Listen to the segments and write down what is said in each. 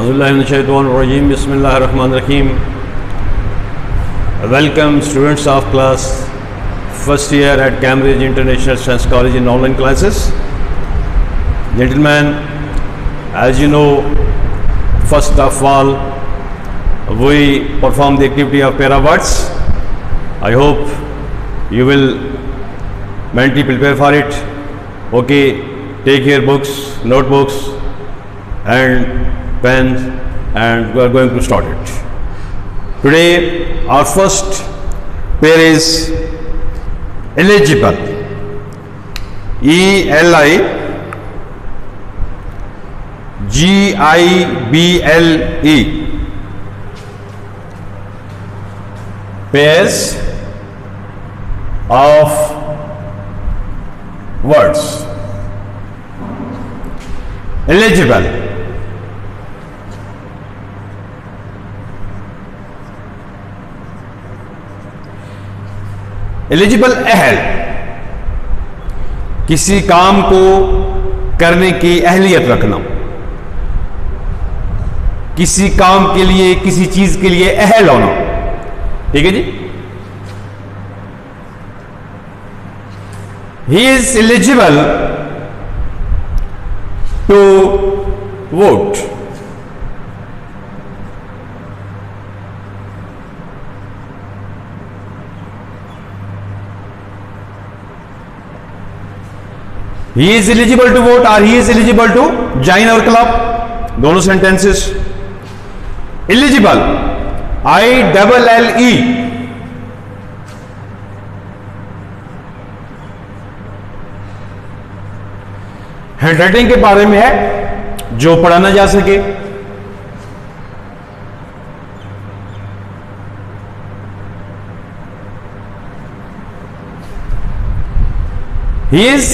Auzubillahiminash-shaytanir-rajim. Bismillahir-rahmanir-rahim. Welcome students of class first year at Cambridge International Science College in online classes. Gentlemen, as you know, first of all we perform the activity of para words. I hope you will mentally prepare for it. Okay, take your books, notebooks and pens, and we are going to start it. Today our first pair is eligible. E-L-I-G-I-B-L-E. Pairs of words. Eligible. Eligible अहल, किसी काम को करने की अहलियत रखना, किसी काम के लिए, किसी चीज के लिए अहल होना। ठीक है जी। He is eligible to vote. He is eligible to vote or he is eligible to join our club. दोनों sentences. Eligible, I-double-L-E. हैंडराइटिंग के बारे में है, जो पढ़ा ना जा सके। He is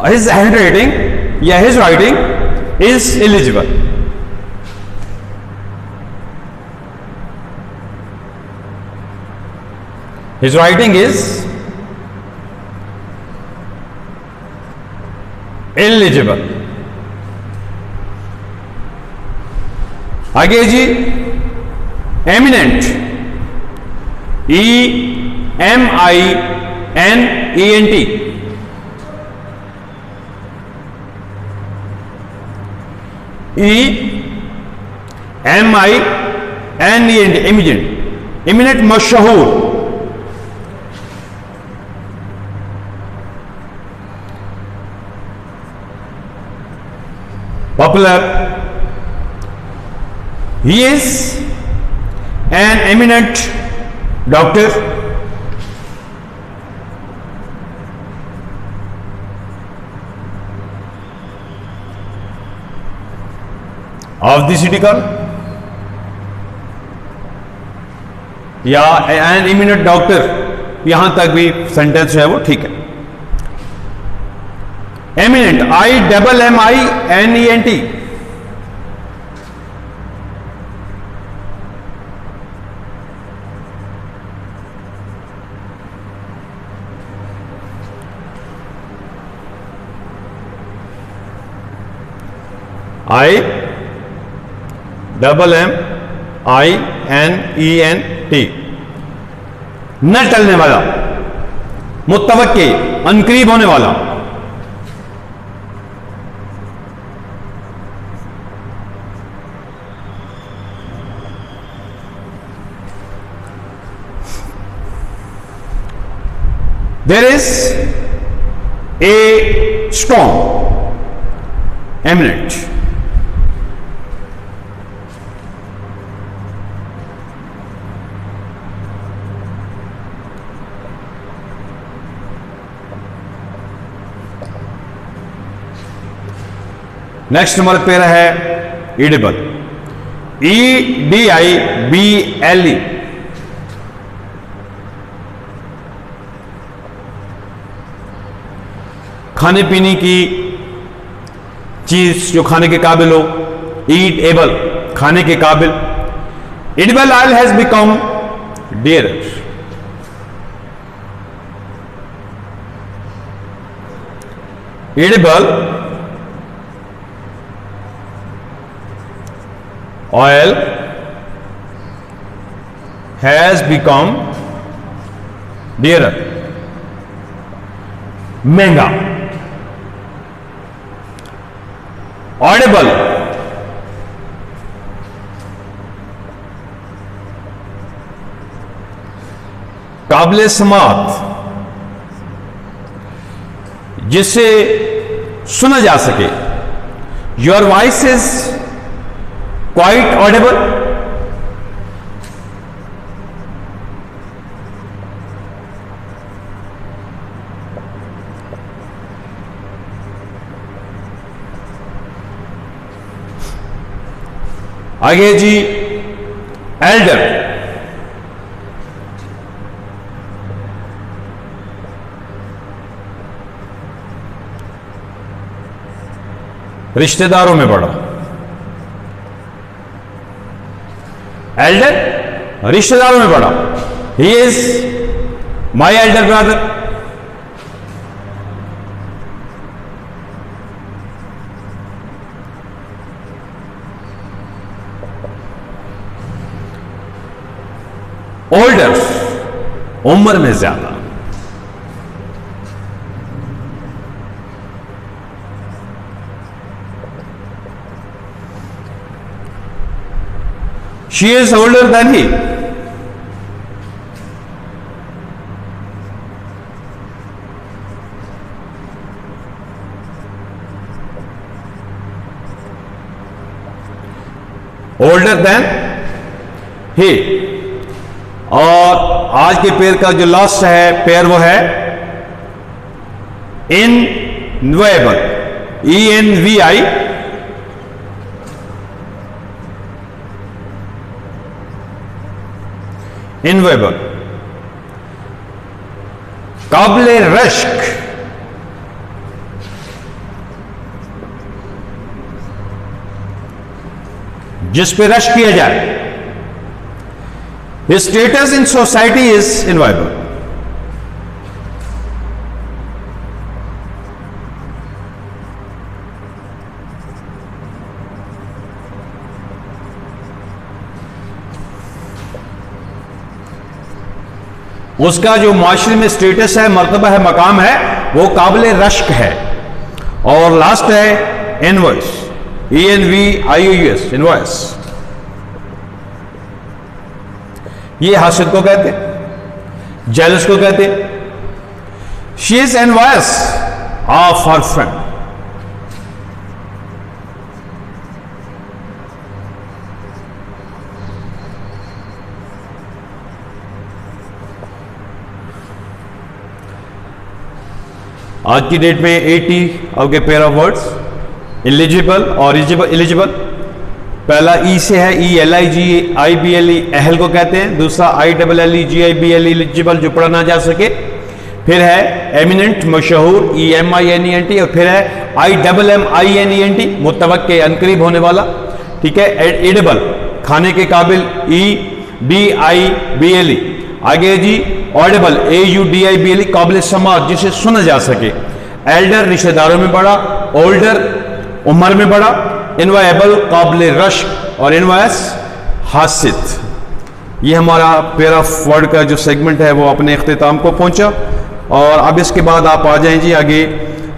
his handwriting, his writing is illegible. His writing is illegible. आगे जी, eminent, E-M-I-N-E-N-T. E-M-I-N-E-N-T, eminent, eminent, मशहूर। Popular. He is an eminent doctor. Of the city call, या एन एमिनेंट डॉक्टर, यहां तक भी सेंटेंस है वो ठीक है। Eminent, I-double-M-I-N-E-N-T. I-double-M-I-N-E-N-T. न टलने वाला, मुत्तवक्की, अनकरीब होने वाला। There is a storm, eminent. Next number पेरा है एडिबल, E-D-I-B-L-E. खाने पीने की चीज जो खाने के काबिल हो। ईट एबल, खाने के काबिल। Edible oil has become dearer. Edible oil has become dearer, महंगा. Audible, काबिल समात, जिससे सुना जा सके. Your voice is quite audible. आगे जी, एल्डर, रिश्तेदारों में बड़ा. एल्डर रिश्तेदारों में बड़ा. He is my elder brother. Older, उम्र में ज्यादा. She is older than he. Older than he. और आज के पेयर का जो लास्ट है पेयर वो है इनवेबल, ENVI, इनवेबल. काबिले रश्क, जिस पे रश्क किया जाए. His status in society is inviolable. उसका जो माशरे में स्टेटस है, मर्तबा है, मकाम है, वो काबिल रश्क है. और लास्ट है इनवॉइस, ENVIOUS, इनवॉइस. ये हासिद को कहते, जेलस को कहते. She is invoice of her friend. आज की डेट में 80 आपके पेयर ऑफ वर्ड्स. एलिजिबल और एलिजिबल, पहला ई से है, ELIGIBLE, अहल को कहते हैं. दूसरा ILLEGIBLE, एलिजिबल, जो पढ़ा ना जा सके. फिर है एमिनेंट, मशहूर, EMINENT. और फिर है IMMINENT, मुतवक्के, अनकरीब होने वाला. ठीक है. एडिबल, खाने के काबिल, EDIBLE. आगे जी, ऑडिबल, AUDIBLE, काबिल समात, जिसे सुना जा सके. एल्डर, रिश्तेदारों में बड़ा. ओल्डर, उम्र में बड़ा. इनवायबल, काबिल रश्क. और इनवायस, हासिद. ये हमारा पेयर ऑफ वर्ड का जो सेगमेंट है वो अपने इख्तिताम को पहुंचा. और अब इसके बाद आप आ जाएं जी आगे,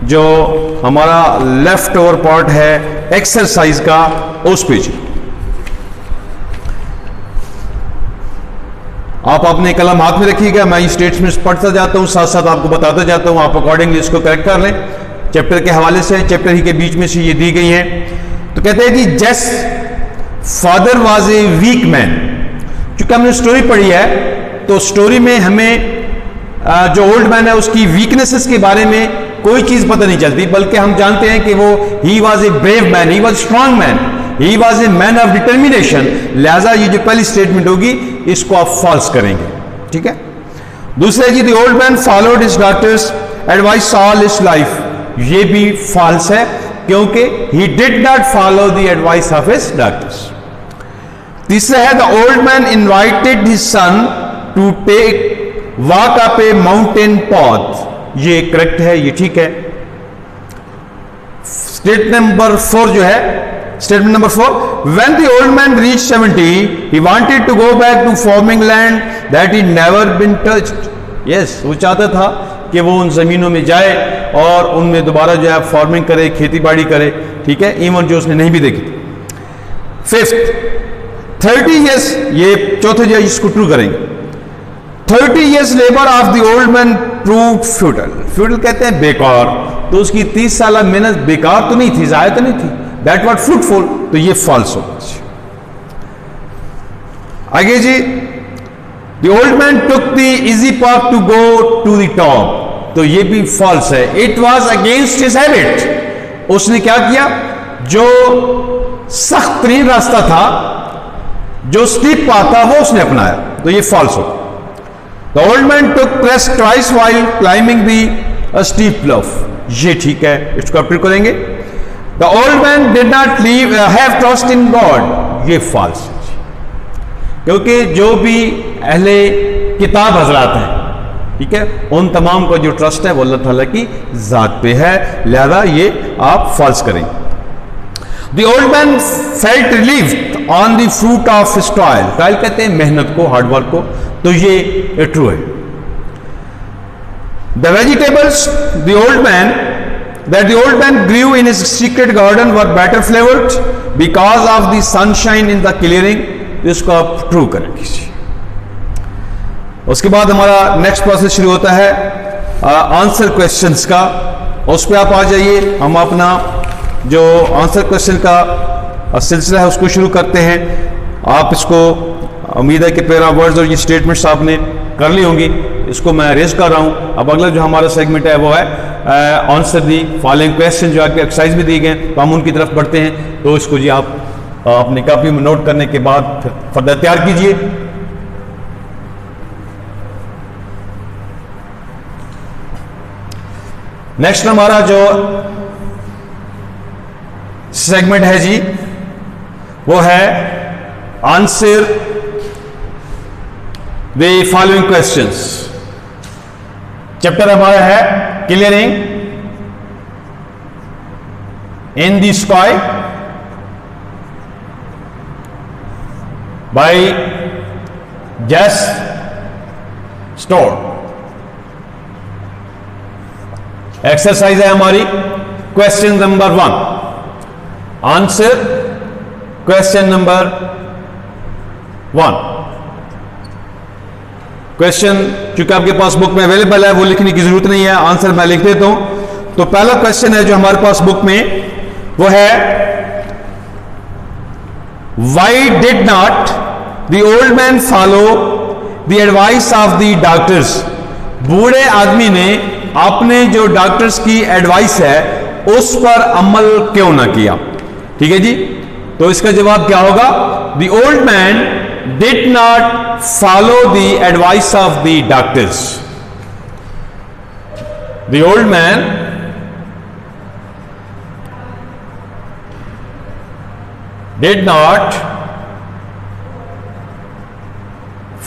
जो हमारा लेफ्ट ओवर पार्ट है एक्सरसाइज का, उस पे जी. आप अपने कलम हाथ में रखिएगा, मैं स्टेटमेंट्स पढ़ता जाता हूं, साथ साथ आपको बताता जाता हूं. आप अकॉर्डिंगली इसको करेक्ट कर लें. चैप्टर के हवाले से, चैप्टर ही के बीच में से ये दी गई हैं. तो कहते हैं कि Jesse father was a weak man. चूंकि हमने स्टोरी पढ़ी है, तो स्टोरी में हमें जो ओल्ड मैन है उसकी वीकनेसेस के बारे में कोई चीज पता नहीं चलती, बल्कि हम जानते हैं कि वो he was a brave man, he was strong man, he was a man of determination. लिहाजा ये जो पहली स्टेटमेंट होगी इसको आप फॉल्स करेंगे. ठीक है. दूसरा जी, the old man followed his doctor's advice all his life. ये भी फॉल्स है, क्योंकि he did not follow the advice of his doctors. तीसरा है, the old man invited his son to take walk up a mountain path. ये correct है, ये ठीक है. स्टेटमेंट नंबर 4 जो है, statement number 4, when the old man reached 70, he wanted to go back to farming land that he never been touched. Yes, वो चाहता था कि वो उन जमीनों में जाए और उनमें दोबारा जो है फार्मिंग करे, खेती बाड़ी करे, ठीक है, इवन जो उसने नहीं भी देखी थी. फिफ्थ, 30 years, ये चौथे जो इसको ट्रू करेंगे. 30 years labour of the old man prove futile. Futile कहते हैं बेकार. तो उसकी 30 साल मेहनत बेकार तो नहीं थी, जाया तो नहीं थी. That what fruitful. तो ये फॉल्स होगा. आगे जी, the old man took the easy path to go to the top. तो ये भी फॉल्स है. It was against his habit. उसने क्या किया? जो सख्त तरीन रास्ता था, जो स्टीप पाथ था, वो उसने अपनाया. तो ये फॉल्स होगा. The old man took press twice while climbing the steep bluff. ये ठीक है, इसको आप ट्रू करेंगे. The old man did not leave have trust in God. ये फॉल्स है, क्योंकि जो भी अहले किताब हजरात हैं, ठीक है, उन तमाम का जो ट्रस्ट है वो अल्लाह ताला की जात पे है. लिहाजा ये आप फॉल्स करेंगे. The old man felt relieved on the fruit of his toil. Toil कहते हैं मेहनत को, हार्डवर्क को. तो ये ट्रू है. The vegetables the old man grew in his secret garden were better flavored because of the sunshine in the clearing. इसको आप ट्रू करेंगे. उसके बाद हमारा नेक्स्ट प्रोसेस शुरू होता है आंसर क्वेश्चंस का. उस पर आप आ जाइए. हम अपना जो आंसर क्वेश्चन का सिलसिला है उसको शुरू करते हैं. आप इसको, उम्मीद है कि पैरा वर्ड्स और ये स्टेटमेंट्स आपने कर ली होंगी. इसको मैं रेज कर रहा हूं. अब अगला जो हमारा सेगमेंट है वो है आंसर दी फॉलोइंग क्वेश्चन, जो आपके एक्सरसाइज में दिए गए. तो हम उनकी तरफ बढ़ते हैं. तो इसको जी आप अपनी कॉपी में नोट करने के बाद फर्दर तैयार कीजिए. नेक्स्ट हमारा जो सेगमेंट है जी, वो है answer the following questions. Chapter हमारा है clearing in the sky by Jesse Stuart. Exercise है हमारी question number 1. Answer question number 1. Question चूंकि आपके पास बुक में अवेलेबल है, वो लिखने की जरूरत नहीं है, आंसर मैं लिख देता हूं. तो पहला क्वेश्चन है जो हमारे पास बुक में, वो है why did not the old man follow the advice of the doctors. बूढ़े आदमी ने अपने जो डॉक्टर्स की एडवाइस है उस पर अमल क्यों ना किया. ठीक है जी. तो इसका जवाब क्या होगा? The old man did not follow the advice of the doctors. The old man did not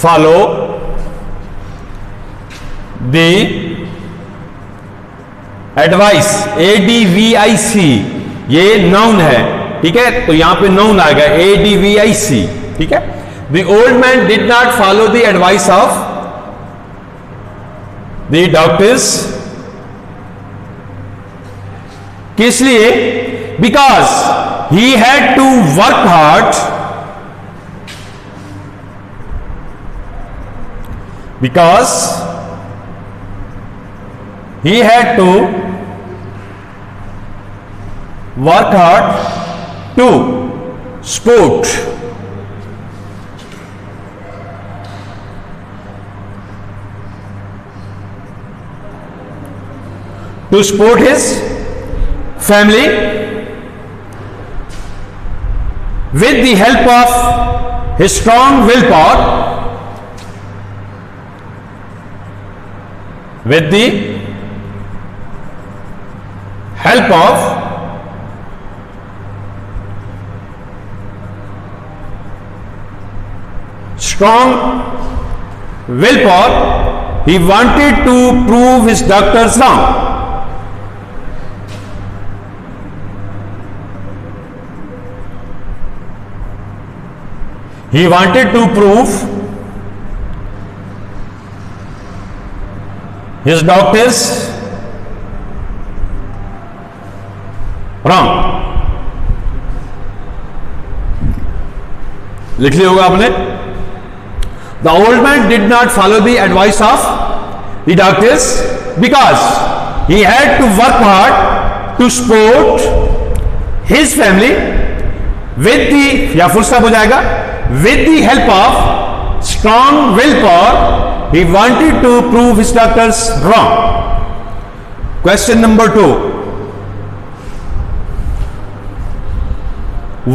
follow the advice. ADVIC ये नाउन है, ठीक है, तो यहां पे नाउन आएगा ADVIC. ठीक है. The old man did not follow the advice of the doctors. किस लिए? Because he had to work hard. Because he had to work hard to support his family with the help of his strong willpower. With the help of strong willpower, he wanted to prove his doctors wrong. He wanted to prove his doctors wrong. लिख लिया होगा आपने. The old man did not follow the advice of the doctors because he had to work hard to support his family with the, या full stop हो जाएगा, with the help of strong willpower. He wanted to prove his doctors wrong. Question number 2.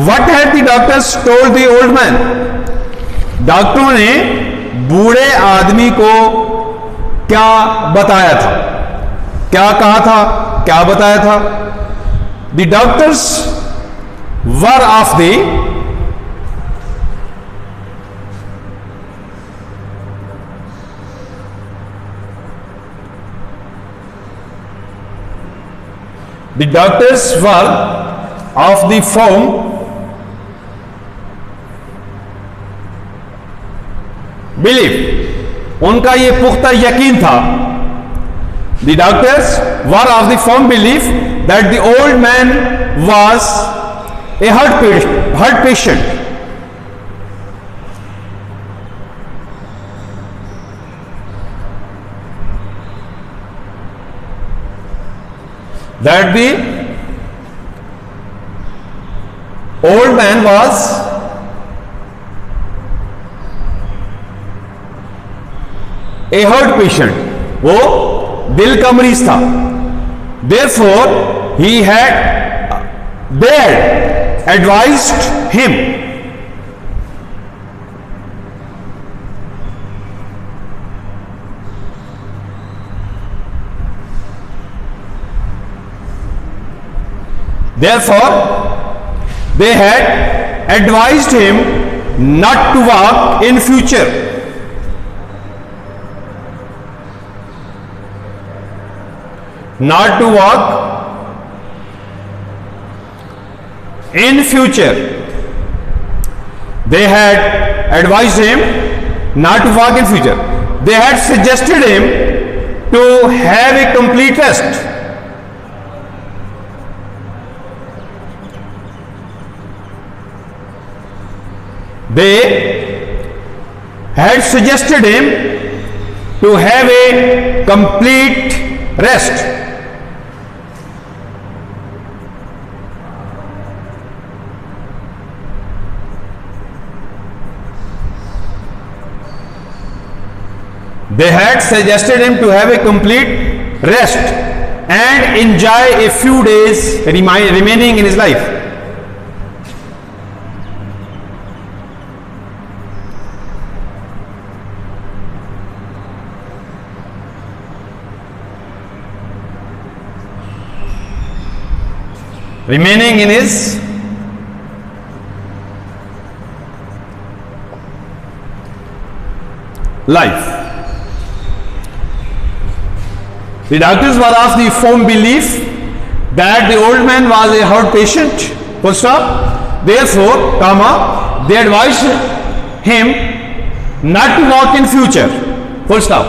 What had the doctors told the old man? डॉक्टरों ने बूढ़े आदमी को क्या बताया था, क्या कहा था, क्या बताया था? The doctors were of the firm belief. उनका ये पुख्ता यकीन था. The doctors were of the firm belief that the old man was a heart patient. That the old man was a heart patient. वो दिल का मरीज था. Therefore, they had advised him not to walk in future. Not to walk in future. They had advised him not to walk in future. They had suggested him to have a complete rest. They had suggested him to have a complete rest. They had suggested him to have a complete rest and enjoy a few days remaining in his life. Remaining in his life. The doctors were of the firm belief that the old man was a heart patient. Full stop. Therefore, they advised him not to walk in future. Full stop.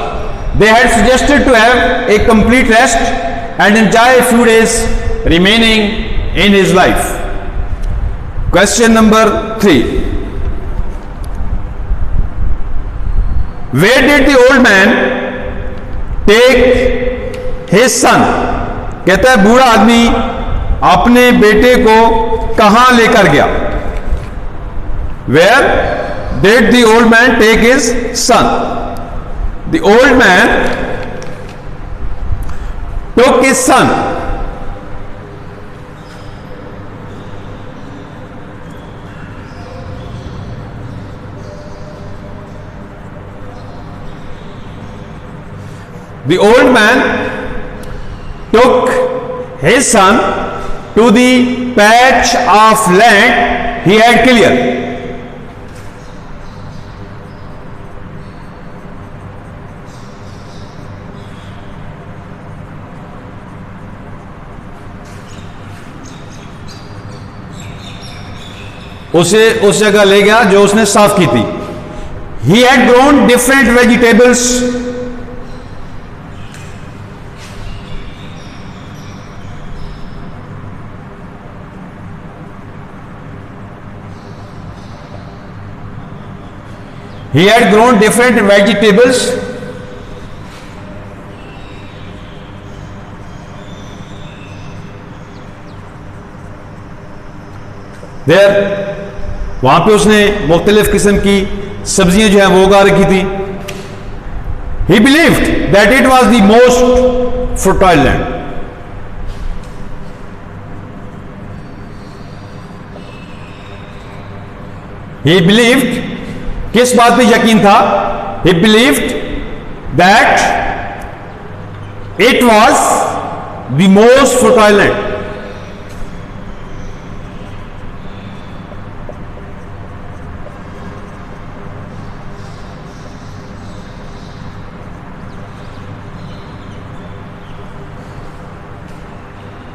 They had suggested to have a complete rest and enjoy a few days remaining in his life. Question number 3. Where did the old man take his son? कहता है बूढ़ा आदमी अपने बेटे को कहां लेकर गया? Where did the old man take his son? The old man took his son The old man took his son to the patch of land he had cleared. उसे उस जगह ले गया जो उसने साफ की थी. He had grown different vegetables. He had grown different vegetables. There, वहां पे उसने मुख्तलिफ किस्म की सब्जियां जो है वो उगा रखी थी. He believed that it was the most fertile land. He believed, किस बात पे यकीन था? He believed that it was the most fertile land.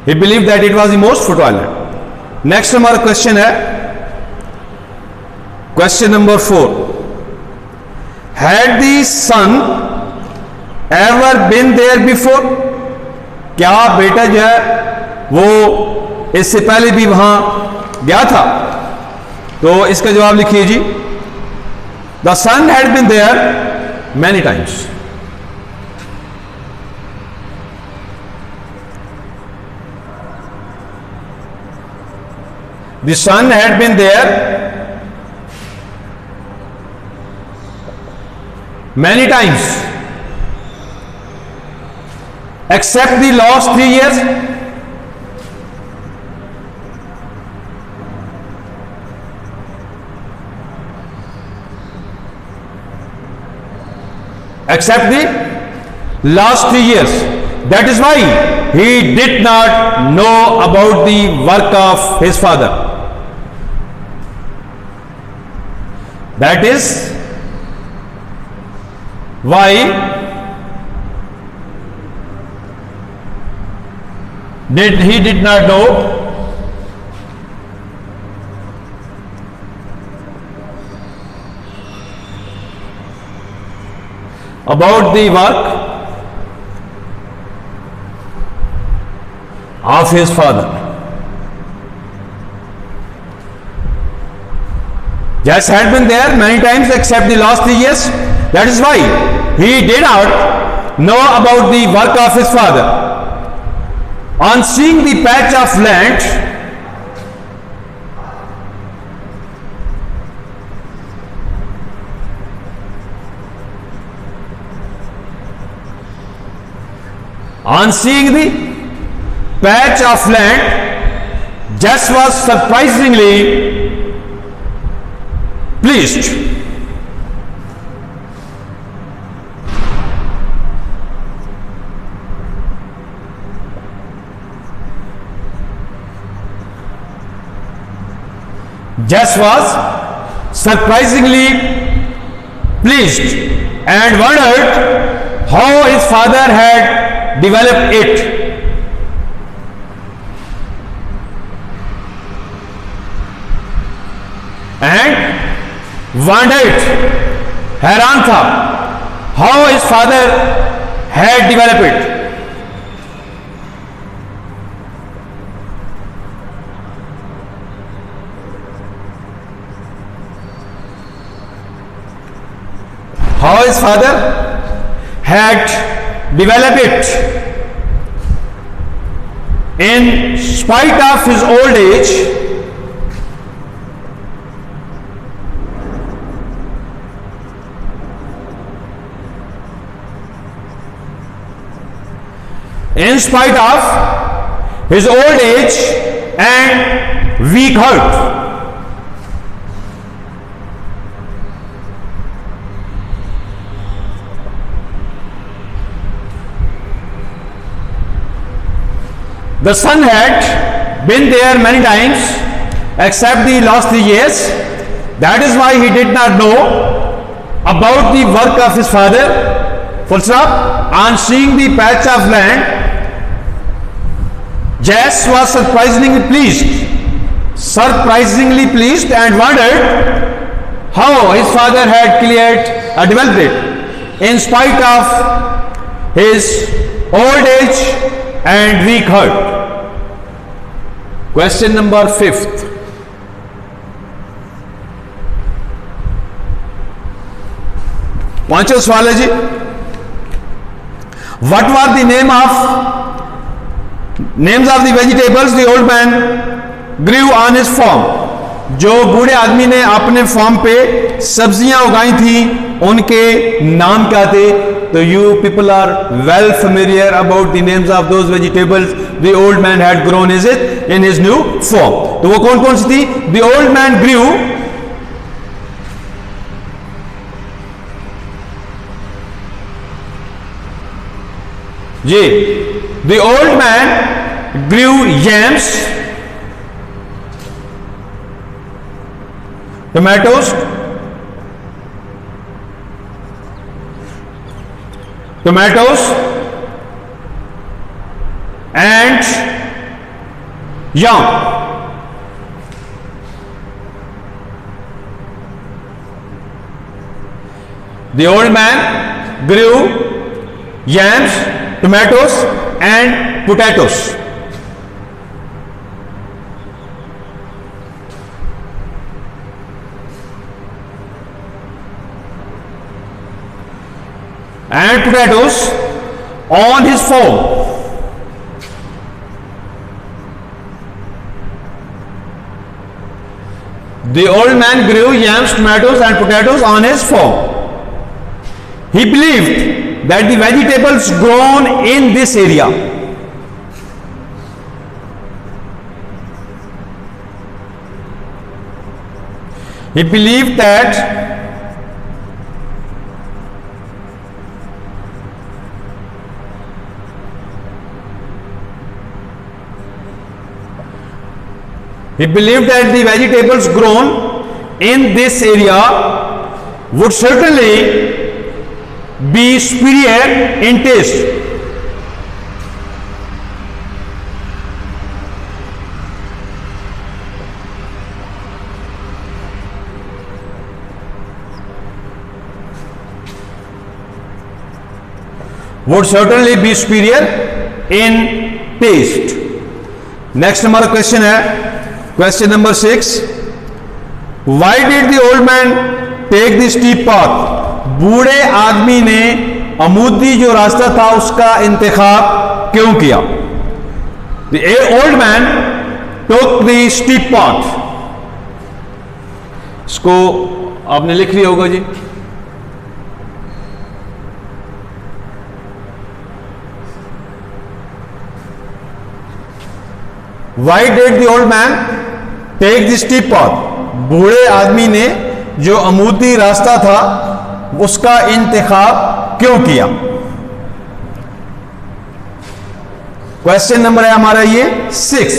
He believed that it was the most fertile land. Next हमारा क्वेश्चन है, question number 4. Had the son ever been there before? क्या बेटा जो है वो इससे पहले भी वहां गया था? तो इसका जवाब लिखिए जी. The son had been there many times. The son had been there many times, except the last 3 years. Except the last 3 years. That is why he did not know about the work of his father. That is why he did not know about the work of his father. Just had been there many times except the last 3 years. That is why he did not know about the work of his father. On seeing the patch of land, Jess was surprisingly pleased. Jess was surprisingly pleased and wondered how his father had developed it. And wondered, हैरान था, how his father had developed it. How his father had developed it. In spite of his old age, and weak heart, the son had been there many times except the last 3 years. That is why he did not know about the work of his father. Full stop. On seeing the patch of land, Jess was surprisingly pleased surprisingly pleased and wondered how his father had developed it in spite of his old age and weak heart. Question number 5th. पांचवा सवाल है जी, what were the names of the vegetables the old man grew on his farm? जो बूढ़े आदमी ने अपने farm पे सब्जियां उगाई थी उनके नाम क्या थे? तो you people are well familiar about the names of those vegetables the old man had grown in his new farm. तो वो कौन कौन सी थी? The old man grew जी, the old man grew yams, tomatoes, and yam. The old man grew yams, tomatoes and potatoes. And potatoes on his farm. The old man grew yams, tomatoes and potatoes on his farm. He believed that the vegetables grown in this area he believed that the vegetables grown in this area would certainly be superior in taste. Would certainly be superior in taste. Next हमारा question है, question number 6. Why did the old man take the steep path? बूढ़े आदमी ने अमूदी जो रास्ता था उसका इंतखाब क्यों किया? The old man took the steep path. इसको आपने लिख लिया होगा जी. Why did the old man take the steep path? बूढ़े आदमी ने जो अमूदी रास्ता था उसका इंतखाब क्यों किया? क्वेश्चन नंबर है हमारा ये 6.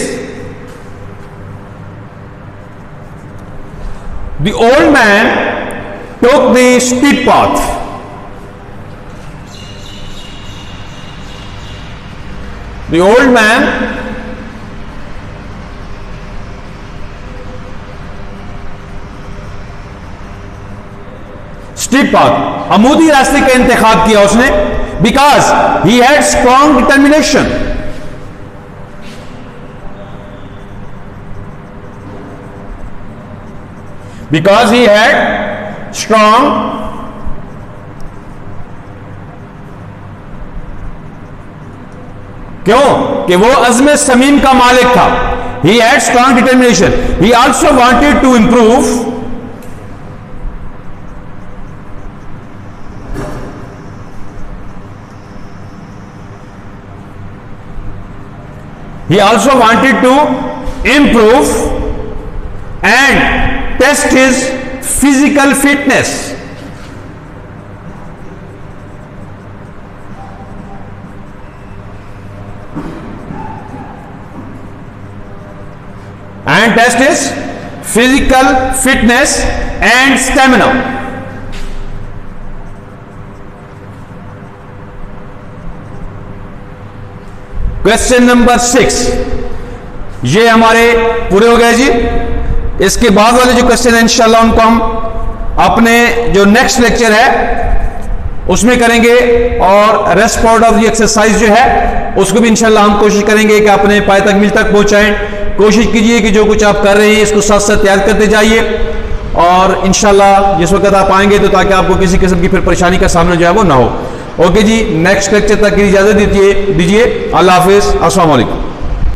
The old man took the steep path. The old man steep path, अमूदी रास्ते का इंतखाब किया उसने because he had strong determination. Because he had strong क्यों? कि वो अज़्म समीम का मालिक था. He had strong determination. He also wanted to improve and test his physical fitness. And test his physical fitness and stamina. Question number 6. ये हमारे पूरे हो गए जी। इसके बाद वाले जो क्वेश्चन है इंशाल्लाह उनको हम अपने जो नेक्स्ट लेक्चर है उसमें करेंगे, और rest part of the exercise जो है उसको भी इंशाल्लाह हम कोशिश करेंगे कि अपने पाए तक मिल तक पहुंचाएं। कोशिश कीजिए कि जो कुछ आप कर रहे हैं इसको साथ साथ याद करते जाइए, और इंशाल्लाह जिस वक्त आप आएंगे तो ताकि आपको किसी किस्म की फिर परेशानी का सामना जो है वो ना हो। ओके जी, नेक्स्ट लेक्चर तक की इजाजत दीजिए। अल्लाह हाफिज, अस्सलाम वालेकुम।